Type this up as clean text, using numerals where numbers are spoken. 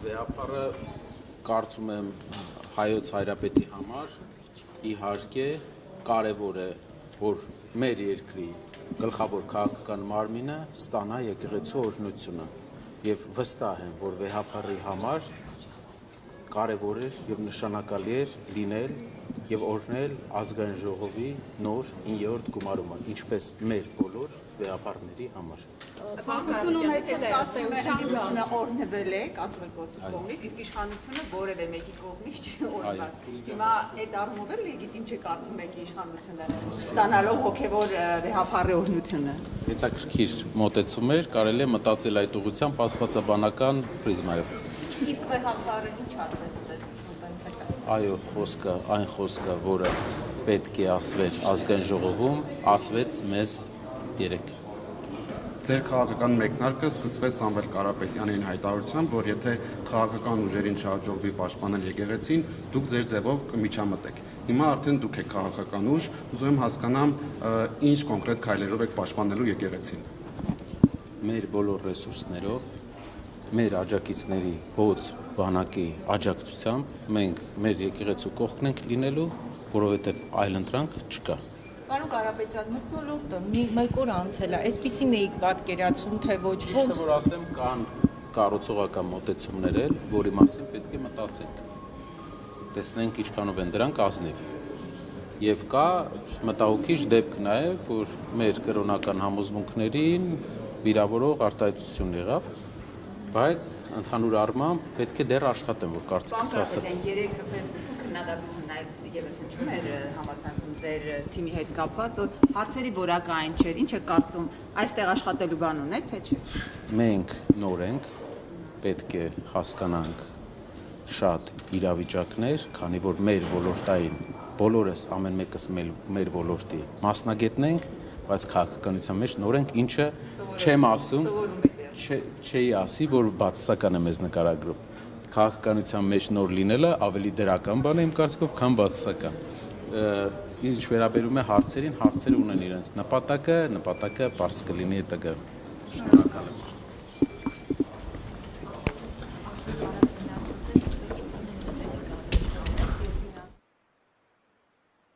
Վեհապարը կարծում եմ հայոց հայրապետի համար իհարկե կարևոր է, որ մեր երկրի գլխավոր քաղաքական մարմինը ստանա եկեղեցու օրհնությունը եւ վստահ եմ, որ վեհապարի համար կարևոր էր եւ նշանակալի էր լինել եւ օրհնել ազգային ժողովի նոր 9-րդ գումարումը, ինչպես մեր բոլոր վեհապարների համար։ Ցանկություն ունեցել է օրհնվել է կաթողիկոսի կողմից, իսկ իշխանությունը որևէ մեկի կողմից չի օրհնվել։ Հիմա այդ առումով էլ լեգիտիմ չէ կարծում եք իշխանությունը ստանալով հոգևոր վեհապարի օրհնությունը։ Հետաքրքիր մոտեցում էր, կարելի է մտածել այդ ուղղությամբ աստվածաբանական պրիզմայով։ Իսկ վեհապարը ինչ ասեց ձեզ Այո, այն խոսքը, որը պետք է ասվեր ազգային ժողովում, ասվեց մեզ երեկ։ Ձեր քաղաքական մեկնարկը սկսվեց Սամվել Կարապետյանին հայտարարությամբ, որ եթե քաղաքական ուժերին չհաջողվի պաշտպանել եկեղեցին, դուք ձեր ձևով կմիջամտեք։ Հիմա արդեն դուք եք քաղաքական ուժ, ուզում եմ հասկանամ, ինչ կոնկրետ քայլերով եք պաշտպանելու եկեղեցին։ Մեր բոլոր ռեսուրսներով, մեր աջակիցների հոծ բանակի աջակցությամբ մենք մեր եկեղեցու կողքն ենք լինելու, որովհետև այլ ընտրանք չկա։ Պարոն Կարապետյան, մթնոլորտը մեկ օր անցել է, այսպիսին էիք պատկերացնում, թե ոչ ոնց։ Որ ասեմ, կան կառուցողական մոտեցումներ էլ, որի մասին պետք է մտածենք։ Տեսնենք ինչքանով են դրանք ազնիվ։ Եվ կա մտահոգիչ դեպք նաև, որ մեր կրոնական համոզմունքներին վիրավորող արտահայտություն եղավ, բայց ընդհանուր առմամբ պետք է դեռ աշխատեմ, որ կարծիքս ասեմ։ Երեք Facebook-ում քննադատություն եւս հնչում էր համացանցում ձեր թիմի հետ կապված, որ հարցերի որակային չէր, ինչ է կարծում, այստեղ աշխատելու բան ունեք, թե չէ։ Մենք նոր ենք, պետք է հասկանանք շատ իրավիճակներ, քանի որ մեր ոլորտային բոլորս ամեն մեկս մեր ոլորտի մասնագետն ենք, բայց քաղաքականության մեջ նոր ենք, ինչը չեմ ասում, չէի ասի, որ բացասական է մեզ նկարագրում։ Քաղաքականության մեջ նոր լինելը ավելի դրական բան է իմ կարծիքով, քան բացասական։ Ինչ վերաբերում է հարցերին, հարցերը ունեն իրենց նպատակը պարզ կլինի հետագայում։ Շնորհակալ եմ։